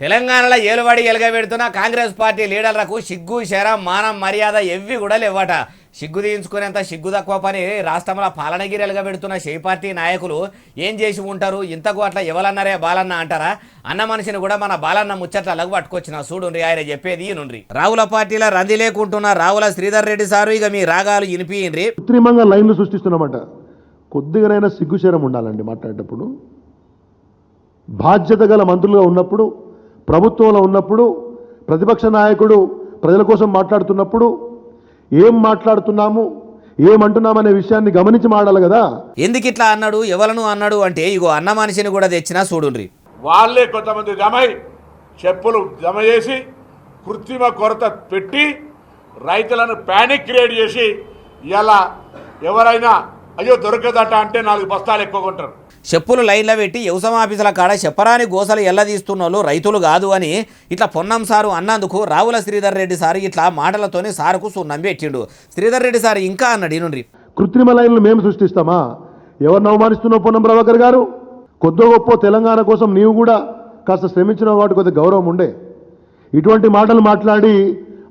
తెలంగాణలో ఏలుబడి ఎలగబెడుతున్న కాంగ్రెస్ పార్టీ లీడర్లకు సిగ్గు శరం మానం మర్యాద ఎవ్వి కూడా లేవట. సిగ్గు తీయించుకునేంత సిగ్గు తక్కువ పని రాష్ట్రంలో పాలనగిరి ఎలగబెడుతున్న షేయ్ పార్టీ నాయకులు ఏం చేసి ఉంటారు? ఇంతకు అట్లా ఎవలన్నారే బాలన్న అంటారా? అన్న మనిషిని కూడా మన బాలన్న ముచ్చట్ల లగు పట్టుకొచ్చిన చూడుండ్రి, ఆయన చెప్పేది నుండ్రి. రావుల పార్టీలో రంది లేకుంటున్న రావుల శ్రీధర్ రెడ్డి సారు ఇక మీ రాగాలు వినిపియండ్రి. కృత్రిమంగా లైన్లు సృష్టిస్తున్నమాట. కొద్దిగానైనా సిగ్గుశరం ఉండాలండి మాట్లాడేటప్పుడు. బాధ్యత గల మంత్రులుగా ఉన్నప్పుడు, ప్రభుత్వంలో ఉన్నప్పుడు, ప్రతిపక్ష నాయకుడు ప్రజల కోసం మాట్లాడుతున్నప్పుడు ఏం మాట్లాడుతున్నాము ఏమంటున్నామనే విషయాన్ని గమనించి మాట్లాడాలి కదా. ఎందుకు ఇట్లా అన్నాడు, ఎవలను అన్నాడు అంటే ఇగో అన్న మనిషిని కూడా తెచ్చినా చూడుండ్రి. వాళ్ళే కొంతమంది జమై చెప్పులు జమ చేసి కృత్రిమ కొరత పెట్టి రైతులను ప్యానిక్ క్రియేట్ చేసి ఇలా ఎవరైనా అయ్యో దొరకదట అంటే 4 బస్తాలు ఎక్కువ కొంటారు. చెప్పులు లైన్లో పెట్టి వ్యవసాయ ఆఫీసుల కాడ చెప్పరాని గోసలు ఎల్లదీస్తున్న వాళ్ళు రైతులు కాదు అని ఇట్లా పొన్నం సారు అన్నందుకు రావుల శ్రీధర్ రెడ్డి సారు ఇట్లా మాటలతోనే సారుకు సున్నం పెట్టిండు. శ్రీధర్ రెడ్డి సార్ ఇంకా అన్నాడు నుండి, కృత్రిమ లైన్లు మేము సృష్టిస్తామా? ఎవరిని అవమానిస్తున్నావు పొన్నం ప్రభాకర్ గారు? కొద్ది గొప్ప తెలంగాణ కోసం నీవు కూడా కాస్త శ్రమించిన వాటి కొద్ది గౌరవం ఉండే. ఇటువంటి మాటలు మాట్లాడి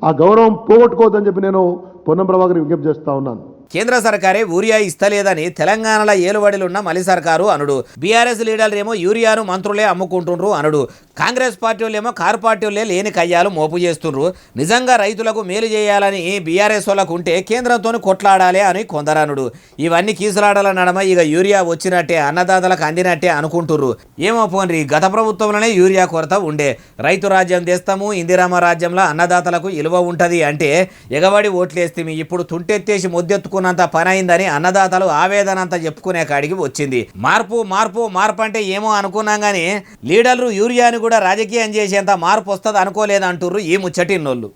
ఆ గౌరవం పోగొట్టుకోవద్దని చెప్పి నేను పొన్నం ప్రభాకర్ విజ్ఞప్తి చేస్తా ఉన్నాను. కేంద్ర సర్కారే యూరియా ఇస్తలేదని తెలంగాణలో ఏలుబడిలున్న మలి సర్కారు అనుడు. బీఆర్ఎస్ లీడర్లేమో యూరియాను మంత్రులే అమ్ముకుంటుండ్రు అనుడు. కాంగ్రెస్ పార్టీ వాళ్ళేమో కారు పార్టీ వాళ్ళే లేని కయ్యాలు మోపు చేస్తుండ్రు. నిజంగా రైతులకు మేలు చేయాలని బీఆర్ఎస్ వాళ్ళకు ఉంటే కేంద్రంతో కొట్లాడాలి అని కొందరనుడు. ఇవన్నీ కీసులాడాల నడమ ఇక యూరియా వచ్చినట్టే అన్నదాతలకు అందినట్టే అనుకుంటుర్రు. ఏమో పోన్రి, గత ప్రభుత్వంలోనే యూరియా కొరత ఉండే. రైతు రాజ్యం తెస్తాము, ఇందిరామ రాజ్యంలో అన్నదాతలకు ఇలువ ఉంటుంది అంటే ఎగబడి ఓట్లేస్తే ఇప్పుడు తుంటెత్తేసి ముద్దెత్తుకు న్నంత పని అయిందని అన్నదాతలు ఆవేదన అంతా చెప్పుకునే కాడికి వచ్చింది. మార్పు మార్పు మార్పు అంటే ఏమో అనుకున్నాం కానీ లీడర్లు యూరియాని కూడా రాజకీయం చేసేంత మార్పు వస్తుంది అనుకోలేదంటుర్రు ఈ ముచ్చటిన్నోళ్ళు.